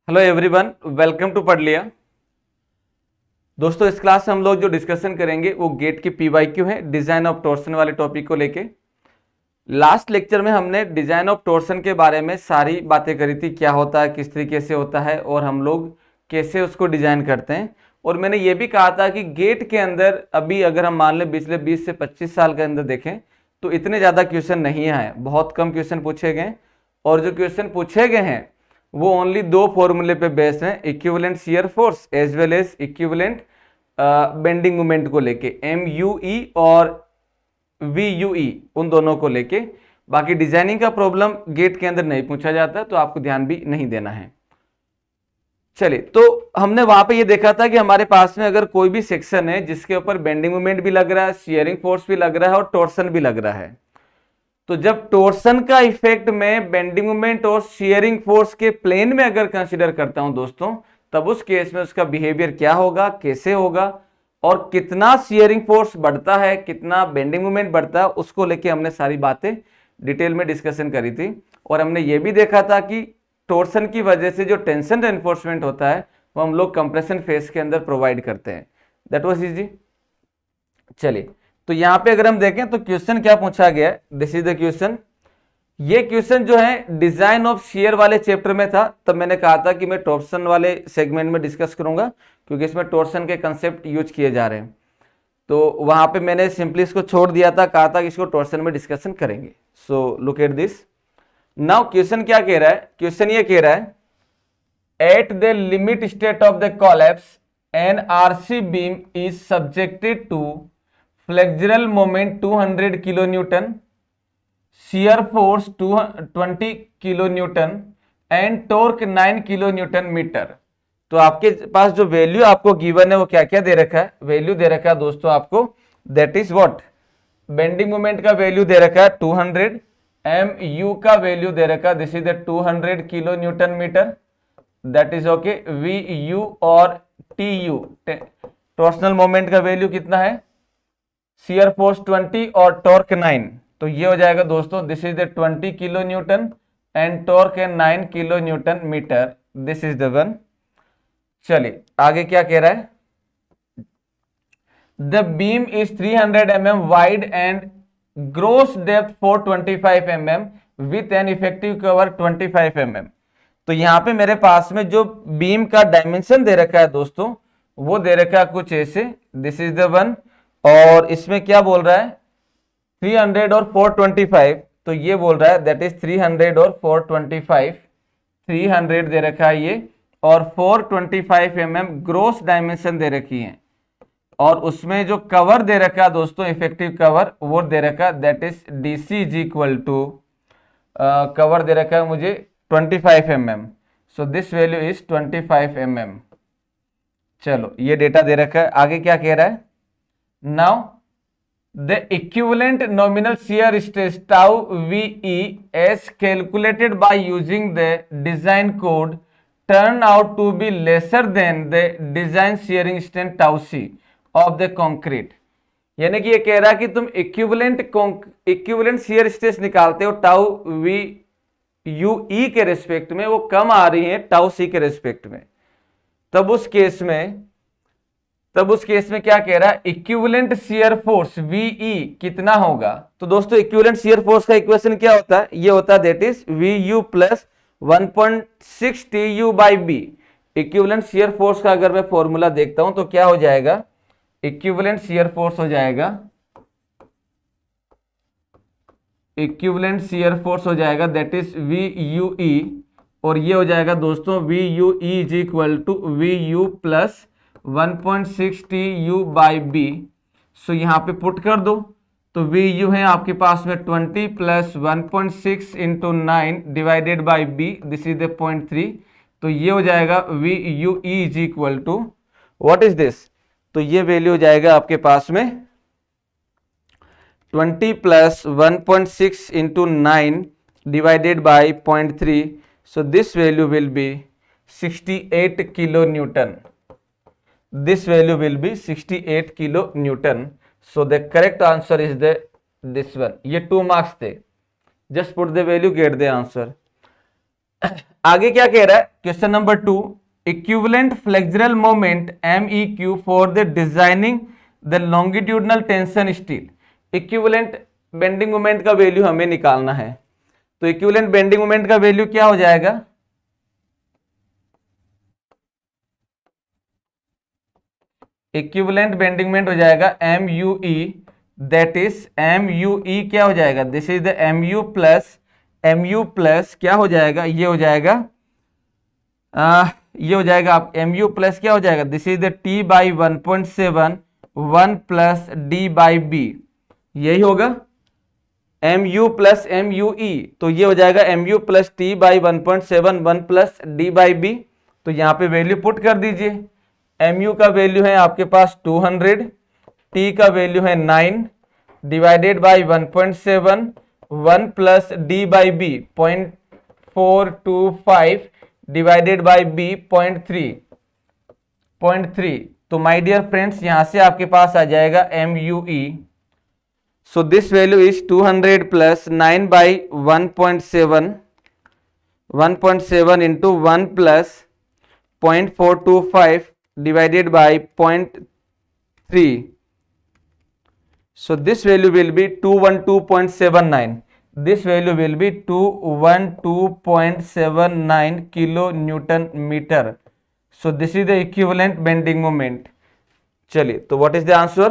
Hello everyone, welcome to पढ़ लिया। दोस्तों, इस क्लास में हम लोग जो डिस्कशन करेंगे वो गेट की पीवाईक्यू है, डिजाइन ऑफ टॉर्सन वाले टॉपिक को लेके। लास्ट लेक्चर में हमने डिजाइन ऑफ टॉर्सन के बारे में सारी बातें करी थी, क्या होता है, किस तरीके से होता है और हम लोग कैसे उसको डिजाइन करते हैं। और मैंने ये भी कहा था कि गेट के अंदर अभी अगर हम मान लें पिछले 20 से 25 साल के अंदर देखें तो इतने ज़्यादा क्वेश्चन नहीं आए, बहुत कम क्वेश्चन पूछे गए। और जो क्वेश्चन पूछे गए हैं वो ओनली दो फॉर्मूले पे बेस्ड हैं, equivalent shear force as well as equivalent bending moment को लेके, MUE और VUE उन दोनों को लेके। बाकी डिजाइनिंग का प्रॉब्लम गेट के अंदर नहीं पूछा जाता, तो आपको ध्यान भी नहीं देना है। चलिए, तो हमने वहां पे ये देखा था कि हमारे पास में अगर कोई भी सेक्शन है जिसके ऊपर बेंडिंग मोमेंट भी लग रहा है, शियरिंग फोर्स भी लग रहा है और टॉर्सन भी लग रहा है, तो जब टॉर्सन का इफेक्ट में बेंडिंग मोमेंट और शियरिंग फोर्स के प्लेन में अगर कंसीडर करता हूं दोस्तों, तब उस केस में उसका बिहेवियर क्या होगा, कैसे होगा और कितना शियरिंग फोर्स बढ़ता है, कितना बेंडिंग मोमेंट बढ़ता है, उसको लेके हमने सारी बातें डिटेल में डिस्कशन करी थी। और हमने ये भी देखा था कि टॉर्सन की वजह से जो टेंशन रेनफोर्समेंट होता है वो हम लोग कंप्रेशन फेज के अंदर प्रोवाइड करते हैं। That was easy. चलिए, तो यहां पे अगर हम देखें तो क्वेश्चन क्या पूछा गया है, दिस इज द क्वेश्चन। ये क्वेश्चन जो है डिजाइन ऑफ शियर वाले चैप्टर में था, तब मैंने कहा था कि मैं टॉर्सन वाले सेगमेंट में डिस्कस करूंगा क्योंकि इसमें टॉर्सन के कंसेप्ट यूज किए जा रहे हैं। तो वहां पे मैंने सिंपली इसको छोड़ दिया था, कहा था कि इसको टॉर्सन में डिस्कशन करेंगे। So look at this. Now question क्या कह रहा है, क्वेश्चन ये कह रहा है at the limit state of the collapse an RC beam is subjected to flexural moment 200 kilo newton, shear force 20 kilo newton and torque 9 kilo newton meter. तो आपके पास जो वैल्यू आपको गिवन है वो क्या क्या दे रखा है, वैल्यू दे रखा है दोस्तों आपको, that is what, bending moment का वैल्यू दे रखा है 200, MU का वैल्यू दे रखा है, this is the 200 kilo newton meter, that is okay. VU और TU, टॉर्सनल मोमेंट का वैल्यू कितना है, शियर फोर्स 20 और टॉर्क 9, तो ये हो जाएगा दोस्तों, this is the 20 kilo newton and torque है 9 kilo newton meter, this is the one. चलिए आगे क्या कह रहा है, the beam is 300 mm wide and gross depth 425 mm with an effective cover 25 mm। तो यहां पे मेरे पास में जो बीम का डायमेंशन दे रखा है दोस्तों वो दे रखा है कुछ ऐसे, दिस इज द वन। और इसमें क्या बोल रहा है 300 और 425, तो ये बोल रहा है दैट इज 300 और 425, 300 दे रखा है ये और 425 mm ग्रोस डायमेंशन दे रखी है। और उसमें जो कवर दे रखा है दोस्तों, इफेक्टिव कवर वो दे रखा है that is DC is equal to, cover दे रखा है मुझे 25 mm, so this value is 25 mm। चलो ये डेटा दे रखा है, आगे क्या कह रहा है, now the equivalent nominal shear stress tau VE as calculated by using the design code turn out to be lesser than the design shearing strength tau C of the concrete। यानी कि ये कह रहा है कि तुम इक्विवेलेंट शियर स्ट्रेस निकालते हो टाउ VUE के रेस्पेक्ट में, वो कम आ रही है टाउ C के रेस्पेक्ट में, तब उस केस में क्या कह रहा है, इक्विवेलेंट शियर फोर्स VE कितना होगा। तो दोस्तों इक्विवेलेंट शियर फोर्स का इक्वेशन क्या होता है, ये होता है that is VU plus 1.6 TU by B। Equivalent shear force का अगर मैं फॉर्मूला देखता हूं तो क्या हो जाएगा, इक्विवेलेंट शियर फोर्स हो जाएगा, इक्विवेलेंट शियर फोर्स हो जाएगा दैट इज VUE, और ये हो जाएगा दोस्तों VUE is equal to VU plus 1.6 TU by B। So यहां पे पुट कर दो, तो VU है आपके पास में 20 plus 1.6 into 9 divided by B, this is the 0.3, तो ये हो जाएगा VUE is equal to what is this, तो ये वैल्यू हो जाएगा आपके पास में 20 plus 1.6 into 9 divided by 0.3, so this value will be 68 kilo newton, this value will be 68 kilo newton। so the correct answer is the this one। ये 2 marks थे, just put the value, get the answer। आगे क्या कह रहा है question number 2, equivalent flexural moment MEQ for the designing the longitudinal tension steel. Equivalent bending moment का value हमें निकालना है। तो इक्विवेलेंट बेंडिंग मोमेंट का वैल्यू क्या हो जाएगा, इक्विवेलेंट बेंडिंग मोमेंट हो जाएगा MUE, दैट इज MUE क्या हो जाएगा, this is the MU plus क्या हो जाएगा, ये हो जाएगा ये हो जाएगा आप MU प्लस क्या हो जाएगा, this is the T by 1.7 1 plus D by B, यही होगा MU प्लस MUE। तो ये हो जाएगा MU plus T by 1.7 1 plus D by B। तो यहाँ पे वैल्यू पुट कर दीजिए। MU का वैल्यू है आपके पास 200, T का वैल्यू है 9 divided by 1.7 1 plus D by B 0.425 divided by B 0.3। तो माय डियर फ्रेंड्स यहां से आपके पास आ जाएगा MUE। So this value is 200 plus 9 by 1.7 into 1 plus 0.425 divided by 0.3. So this value will be 212.79. This value will be 212.79 kilonewton meter. So this is the equivalent bending moment. चलिए तो what is the answer?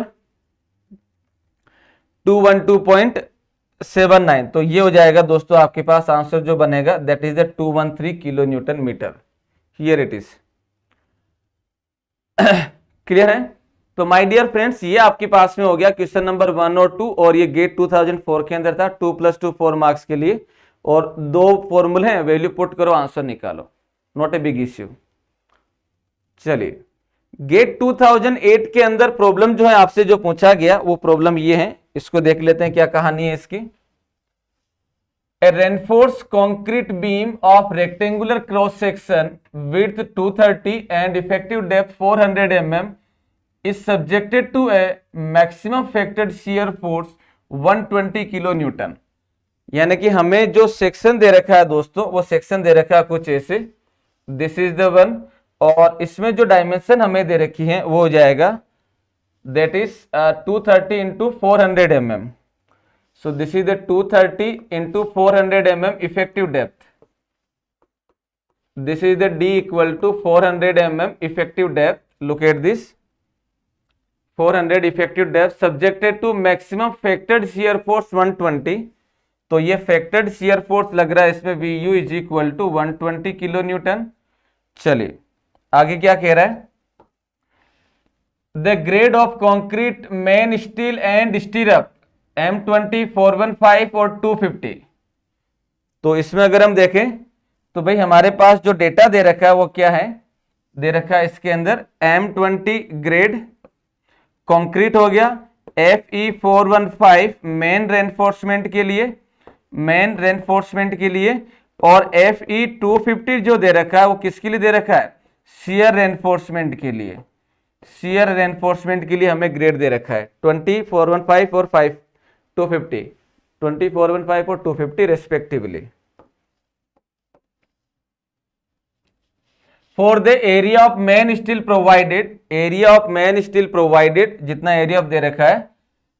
212.79। तो ये हो जाएगा दोस्तों आपके पास answer जो बनेगा that is the 213 kilo newton metre. Here it is. Clear है? तो माय डियर फ्रेंड्स ये आपके पास में हो गया क्वेश्चन नंबर 1 और 2, और ये गेट 2004 के अंदर था 2 + 2 4 मार्क्स के लिए, और 2 फॉर्मूले हैं, वैल्यू पुट करो आंसर निकालो, नॉट ए बिग इश्यू। चलिए गेट 2008 के अंदर प्रॉब्लम जो है आपसे जो पूछा गया वो प्रॉब्लम ये है, इसको देख लेते हैं क्या कहानी है इसकी। A reinforced concrete beam of rectangular cross section width 230 and effective depth 400 mm is subjected to a maximum factored shear force 120 kilo Newton. यानी कि हमें जो सेक्शन दे रखा है दोस्तों वो सेक्शन दे रखा है कुछ ऐसे, दिस इज द वन, और इसमें जो डायमेंशन हमें दे रखी है वो हो जाएगा that is 230 into 400 mm। So this is the 230 into 400 mm effective depth. This is the D equal to 400 mm effective depth. Look at this. 400 effective depth subjected to maximum factored shear force 120. तो ये factored shear force लग रहा है इसमें VU is equal to 120 kilo Newton. चलिए आगे क्या कह रहा है, The grade of concrete main steel and stirrup M20 415 और 250। तो इसमें अगर हम देखें तो भाई हमारे पास जो डेटा दे रखा है वो क्या है, दे रखा है इसके अंदर M20 ग्रेड कंक्रीट हो गया, FE 415 मेन रेनफोर्समेंट के लिए, और FE 250 जो दे रखा है वो किसके लिए दे रखा है, शियर रेनफोर्समेंट के लिए। शियर रेनफोर्समेंट के लिए हमें ग्रेड दे रखा है 20 415 और 250, 20 415 और 250 respectively. For the area of main steel provided, जितना एरिया ऑफ दे रखा है,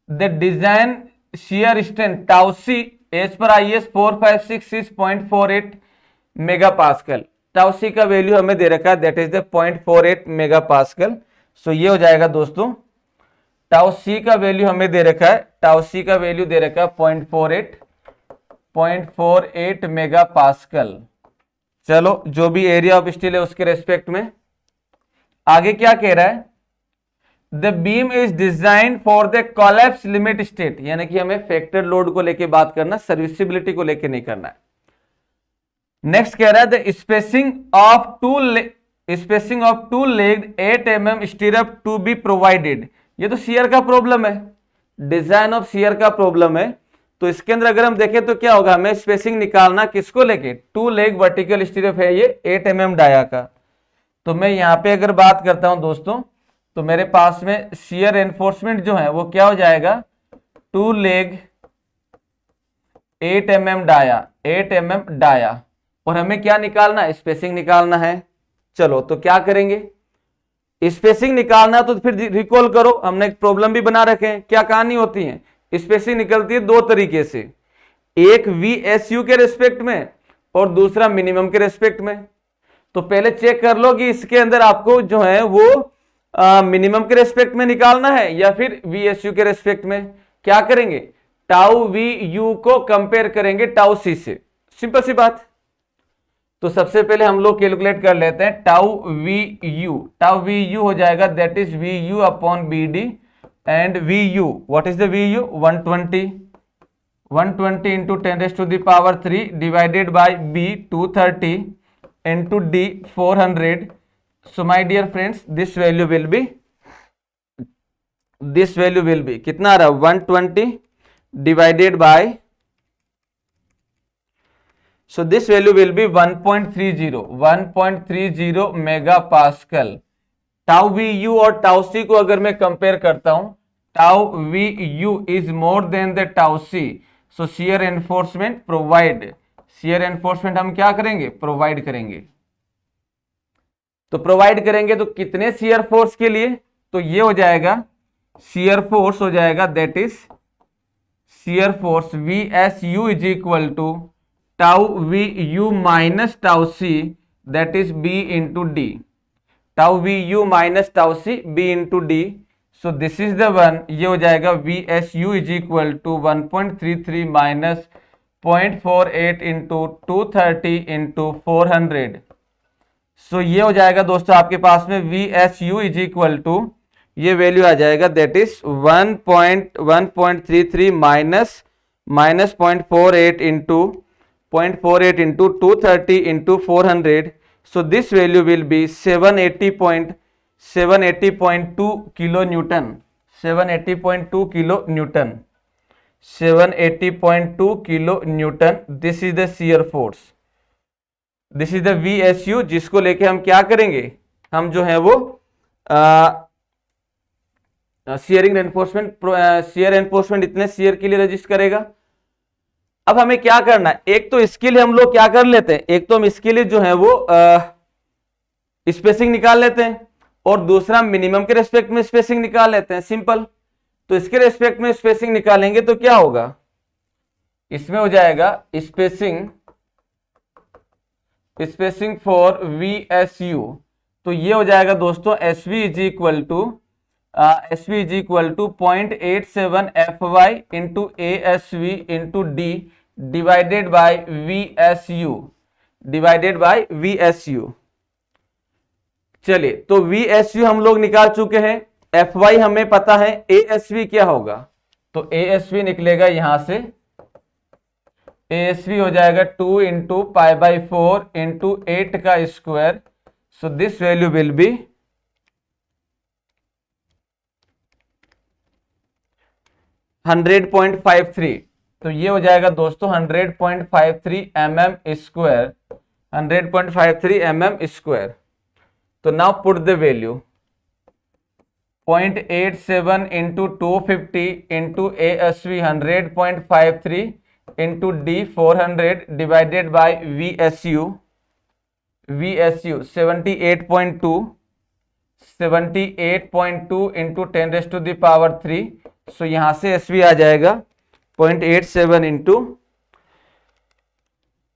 the design shear strength tau c as पर IS 4566.48 मेगापास्कल। टाउसी का वैल्यू हमें दे रखा है that is the 0.48 megapascal. So ये हो जाएगा दोस्तों टाउ सी का वैल्यू हमें दे रखा है, टाउ सी का वैल्यू दे रखा है 0.48 मेगापास्कल। चलो जो भी एरिया ऑफ स्टील है उसके रेस्पेक्ट में। आगे क्या कह रहा है, the beam is design for the collapse limit state, यानी कि हमें फैक्टर लोड को लेके बात करना, सर्विसिबिलिटी को लेके नहीं करना है। नेक्स्ट कह रहा है the spacing of two legged 8 mm stirrup to be provided. ये तो शियर का प्रॉब्लम है, डिजाइन ऑफ शियर का प्रॉब्लम है। तो इसके अंदर अगर हम देखें तो क्या होगा, हमें स्पेसिंग निकालना किसको लेके, 2 लेग वर्टिकल स्टीरअप है ये 8 mm डाया का। तो मैं यहां पे अगर बात करता हूं दोस्तों तो मेरे पास में शियर एनफोर्समेंट जो है वो क्या हो जाएगा, 2 leg 8 mm dia, 8 mm dia. और हमें क्या निकालना है, स्पेसिंग निकालना है। चलो तो क्या करेंगे, स्पेसिंग निकालना तो फिर रिकॉल करो, हमने एक प्रॉब्लम भी बना रखे हैं। क्या कहानी होती है, स्पेसिंग निकलती है दो तरीके से, एक VSU के रेस्पेक्ट में और दूसरा मिनिमम के रेस्पेक्ट में। तो पहले चेक कर लो कि इसके अंदर आपको जो है वो मिनिमम के रेस्पेक्ट में निकालना है या फिर VSU के रेस्पेक्ट में। क्या करेंगे, टाउ VU को कंपेयर करेंगे टाउ C से, सिंपल सी बात। तो सबसे पहले हम लोग कैलकुलेट कर लेते हैं टाउ VU हो जाएगा that is VU upon BD and VU what is the VU 120 into 10⁻³ divided by B 230 into D 400। So my dear friends this value will be कितना आ रहा है 120 divided by, so this value will be 1.30 मेगापास्कल। Tau VU और tau C को अगर मैं compare करता हूं, tau VU is more than the tau C, so shear enforcement हम क्या करेंगे, प्रोवाइड करेंगे। तो प्रोवाइड करेंगे तो कितने शियर फोर्स के लिए, तो ये हो जाएगा शियर फोर्स हो जाएगा that is shear force VSU is equal to tau VU minus tau C that is B into D, tau VU minus tau C B into D. So this is the one, ये हो जाएगा VSU is equal to 1.33 minus 0.48 into 230 into 400। सो ये हो जाएगा दोस्तों आपके पास में VSU इज इक्वल टू, ये वैल्यू आ जाएगा that is 1.33 minus 0.48 into 230 into 400। So this value will B 780.2 kilo Newton, 780.2 kilo Newton, 780.2 kilo Newton. This is the shear force, this is the VSU जिसको लेके हम क्या करेंगे, हम जो है वो शियर एनफोर्समेंट इतने शियर के लिए रजिस्टर करेगा। अब हमें क्या करना है, एक तो इसके लिए हम लोग क्या कर लेते हैं, एक तो हम इसके लिए जो है वो स्पेसिंग निकाल लेते हैं और दूसरा मिनिमम के रेस्पेक्ट में स्पेसिंग निकाल लेते हैं, सिंपल। तो इसके रेस्पेक्ट में स्पेसिंग निकालेंगे तो क्या होगा, इसमें हो जाएगा स्पेसिंग फॉर VSU, तो ये हो जाएगा दोस्तों SV is equal to 0.87 FY into ASV into D divided by VSU। चलिए तो VSU हम लोग निकाल चुके हैं, FY हमें पता है, ASV क्या होगा, तो ASV निकलेगा यहां से, ASV हो जाएगा 2 इंटू π/4 इंटू 8 का square. So this value will B 100.53। तो ये हो जाएगा दोस्तों 100.53 mm स्क्वायर, 100.53 mm स्क्वायर। तो now put the value 0.87 into 250 into ASV 100.53 into D 400 divided by VSU 78.2 into 10⁻³ सो यहां से SV आ जाएगा 0.87 into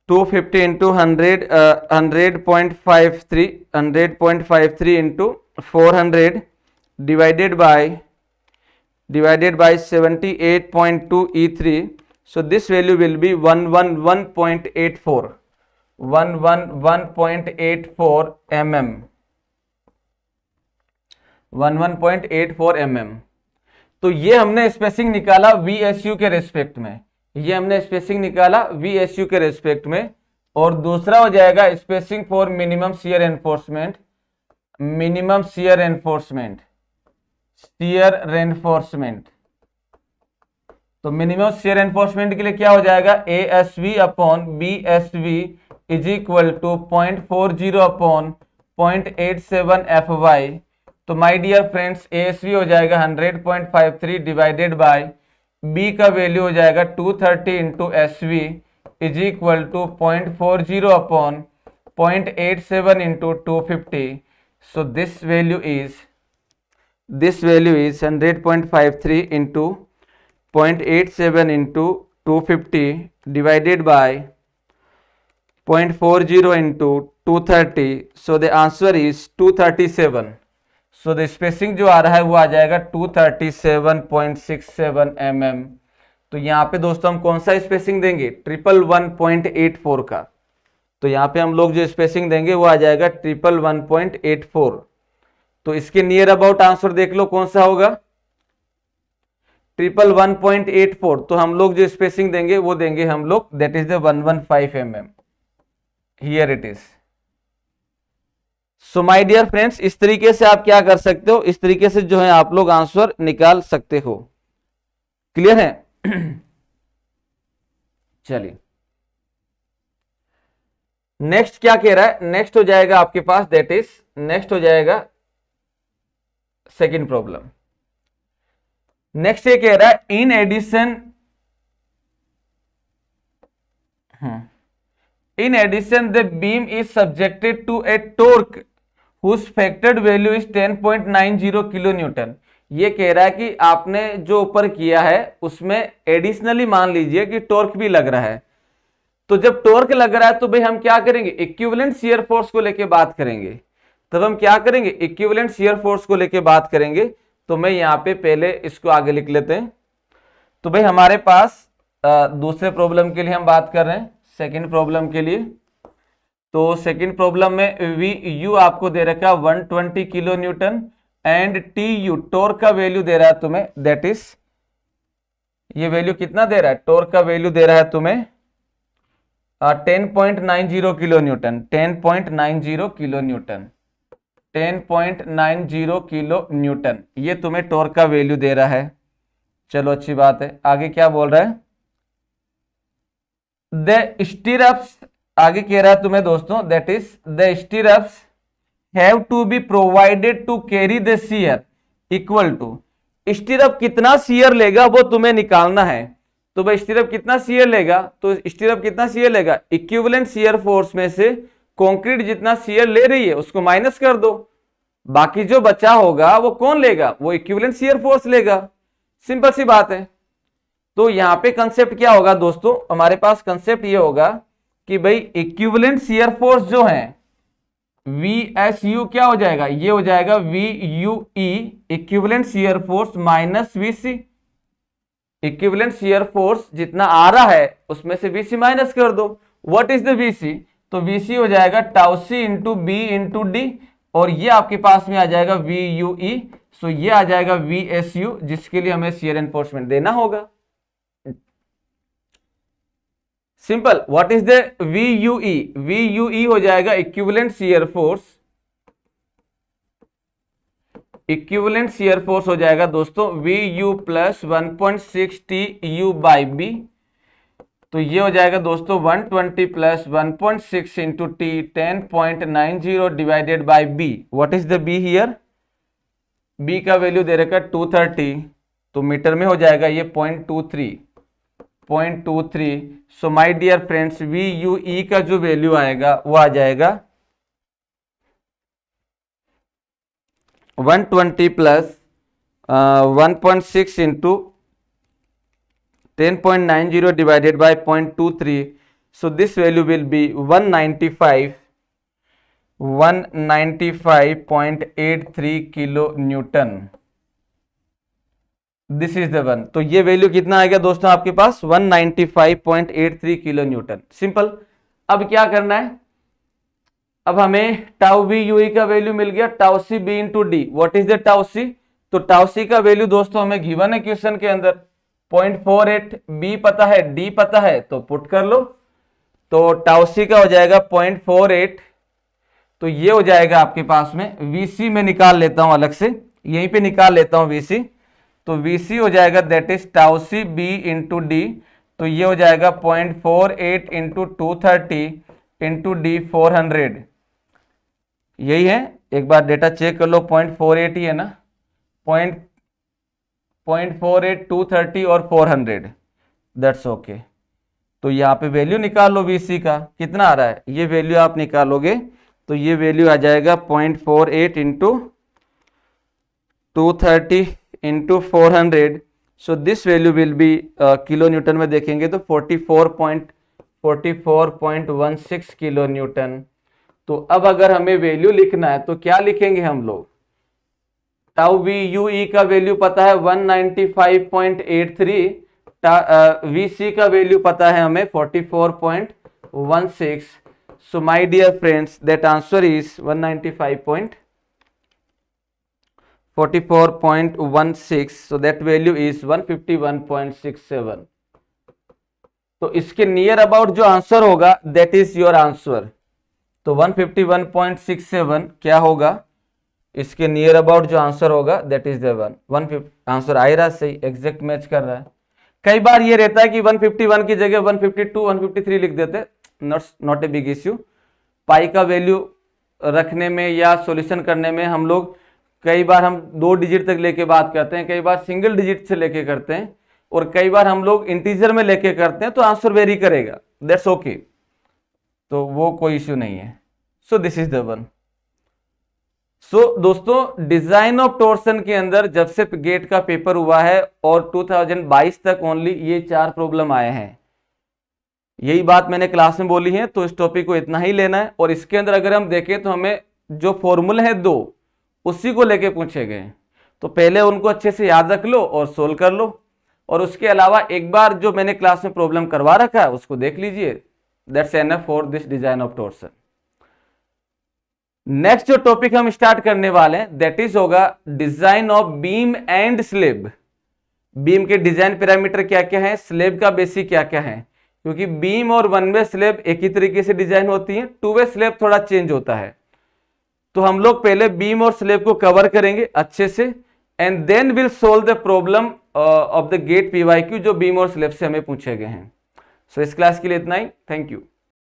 250 into 100.53 into 400 divided by 78.2 E3। So this value will B 111.84 mm, 11.84 mm। तो ये हमने spacing निकाला VSU के respect में, ये हमने स्पेसिंग निकाला VSU के रेस्पेक्ट में। और दूसरा हो जाएगा spacing for minimum shear enforcement, तो मिनिमम शियर एनफोर्समेंट के लिए क्या हो जाएगा, ASV upon BSV is equal to 0.40 upon 0.87 FY। तो माय डियर फ्रेंड्स ASV हो जाएगा 100.53 डिवाइडेड बाय B का वैल्यू हो जाएगा 230 into SV is equal to 0.40 upon 0.87 into 250. So this value is 100.53 into 0.87 into 250 divided by 0.40 into 230. So the answer is 237. So the spacing जो आ रहा है वो आ जाएगा 237.67 mm. तो यहाँ पे दोस्तों हम कौन सा स्पेसिंग देंगे? 111.84 का. तो यहाँ पे हम लोग जो स्पेसिंग देंगे वो आ जाएगा 111.84. तो इसके नियर अबाउट आंसर देख लो कौन सा होगा? 111.84. तो हम लोग जो स्पेसिंग देंगे वो देंगे हम लोग, that is the 115 mm. Here it is. So my dear friends, इस तरीके से आप क्या कर सकते हो, इस तरीके से जो है आप लोग आंसर निकाल सकते हो. क्लियर है? चलिए नेक्स्ट क्या कह रहा है? नेक्स्ट हो जाएगा आपके पास, दैट इज नेक्स्ट हो जाएगा सेकंड प्रॉब्लम. नेक्स्ट ये कह रहा है in addition the beam is subjected to a torque whose factored value is 10.90 kilo newton. ये कह रहा है कि आपने जो ऊपर किया है उसमें एडिशनली मान लीजिए कि टॉर्क भी लग रहा है. तो जब टॉर्क लग रहा है तो भाई हम क्या करेंगे? इक्विवेलेंट शियर फोर्स को लेके बात करेंगे. तब हम क्या करेंगे? इक्विवेलेंट शियर फोर्स को लेके बात करेंगे. तो मैं यहाँ पे पहले इसको आगे लिख लेते हैं. तो भाई हमारे पास दूसरे प्रॉब्लम के लिए हम बात कर रहे हैं, सेकंड प्रॉब्लम के लिए. तो सेकंड प्रॉब्लम में वी यू आपको दे रखा 120 kilo newton and T U torque का वैल्यू दे रहा है तुम्हें, दैट इज ये वैल्यू कितना दे रहा है? टॉर्क का वैल्यू दे रहा है तुम्हें 10.90 kilo Newton. 10.90 kilo Newton. 10.90 kilo newton ये तुम्हें टॉर्क का वैल्यू दे रहा है. चलो अच्छी बात है. आगे क्या बोल रहा है? द स्टीरअप्स, आगे कह रहा है तुम्हें दोस्तों, that is the stirrups have to be provided to carry the shear equal to. Stirrup कितना शियर लेगा वो तुम्हें निकालना है. तो भाई स्टीरअप कितना शियर लेगा? तो स्टीरअप कितना शियर लेगा? इक्विवेलेंट शियर फोर्स में से कंक्रीट जितना शियर ले रही है उसको माइनस कर दो, बाकी जो बचा होगा वो कौन लेगा? वो इक्विवेलेंट शियर फोर्स लेगा. सिंपल सी बात है. तो यहाँ पे कंसेप्ट क्या होगा दोस्तों? हमारे पास कंसेप्ट ये होगा कि भाई इक्विवेलेंट शियर फोर्स जो है VSU क्या हो जाएगा? ये हो जाएगा VUE equivalent shear force minus VC. Equivalent shear force जितना आ रहा है उसमें से VC माइनस कर दो. What is the VC? तो VC हो जाएगा tau C into B into D, और ये आपके पास में आ जाएगा VUE. सो ये आ जाएगा VSU जिसके लिए हमें शियर एनफोर्समेंट देना होगा. Simple. What is the VUE? VUE हो जाएगा equivalent shear force. Equivalent shear force हो जाएगा दोस्तों VU plus 1.6 TU by B. तो ये हो जाएगा दोस्तों 120 plus 1.6 into T 10.90 divided by B. What is the B here? B का वैल्यू दे रखा 230, तो मीटर में हो जाएगा ये 0.23. So my dear friends VUE का जो वैल्यू आएगा वो आ जाएगा 120 plus 1.6 into 10.90 divided by 0.23. So this value will be 195.83 kilo Newton. This is the one. तो ये वैल्यू कितना आएगा दोस्तों आपके पास? 195.83 किलो न्यूटन. सिंपल. अब क्या करना है? अब हमें टाउ VUE का वैल्यू मिल गया tau C B into D. What is the tau C? तो टाउ C का वैल्यू दोस्तों हमें गिवन है क्वेश्चन के अंदर 0.48. B पता है, D पता है, तो पुट कर लो. तो टाउ C का हो जाएगा 0.48. तो ये हो जाएगा आपके पास में VC में निकाल लेता हूं अलग से, यहीं पे निकाल लेता हूं VC. तो VC हो जाएगा that is tau C B into D. तो ये हो जाएगा 0.48 इंटू 230 इंटू डी 400. यही है. एक बार डेटा चेक कर लो. 0.48 ही है ना? 0.48 230 और 400. That's okay. तो यहाँ पे वैल्यू निकालो VC का, कितना आ रहा है, ये वैल्यू आप निकालोगे तो ये वैल्यू आ जाएगा 0.48 into 230 into 400। So this value will B kilo Newton में देखेंगे तो 44.16 किलो न्यूटन। तो अब अगर हमें वैल्यू लिखना है तो क्या लिखेंगे हम लोग, टाउ वी यू ई का वैल्यू पता है 195.83, VC का वैल्यू पता है हमें 44.16। So my dear friends that answer is 195.44.16, so that value is 151.67। तो इसके नियर अबाउट जो आंसर होगा दैट इज योर आंसर। तो 151.67 क्या होगा, इसके नियर अबाउट जो आंसर होगा दैट इज द 150। आंसर आ रहा सही, एग्जैक्ट मैच कर रहा है। कई बार ये रहता है कि 151 की जगह 152 153 लिख देते, नॉट ए बिग इश्यू। पाई का वैल्यू रखने में या सॉल्यूशन करने में हम लोग कई बार हम 2 डिजिट तक लेके बात करते हैं, कई बार सिंगल डिजिट से लेके करते हैं, और कई बार हम लोग इंटीजर में लेके करते हैं, तो आंसर वेरी करेगा, दैट्स ओके। तो वो कोई इश्यू नहीं है। So this is the one. So दोस्तों डिजाइन ऑफ टॉर्सन के अंदर जब से गेट का पेपर हुआ है और 2022 तक ओनली ये 4 प्रॉब्लम आए हैं। यही बात मैंने क्लास में बोली है, तो इस टॉपिक को इतना ही लेना है। और इसके अंदर अगर हम देखें तो हमें जो फॉर्मूला है 2 उसी को लेके पूछे गए, तो पहले उनको अच्छे से याद रख लो और सोल्व कर लो, और उसके अलावा एक बार जो मैंने क्लास में प्रॉब्लम करवा रखा है उसको देख लीजिए। That's enough for this design of torsion. Next जो टॉपिक हम स्टार्ट करने वाले हैं दैट इज होगा design of beam and slab. Beam के डिजाइन पैरामीटर क्या क्या है, स्लेब का बेसिक क्या क्या है, क्योंकि बीम और 1 वे स्लेब एक ही तरीके से डिजाइन होती है, 2 वे स्लेब थोड़ा चेंज होता है। तो हम लोग पहले बीम और स्लेब को कवर करेंगे अच्छे से, and then will solve the problem of the GATE PYQ जो बीम और स्लेब से हमें पूछे गए हैं। सो इस क्लास के लिए इतना ही, थैंक यू।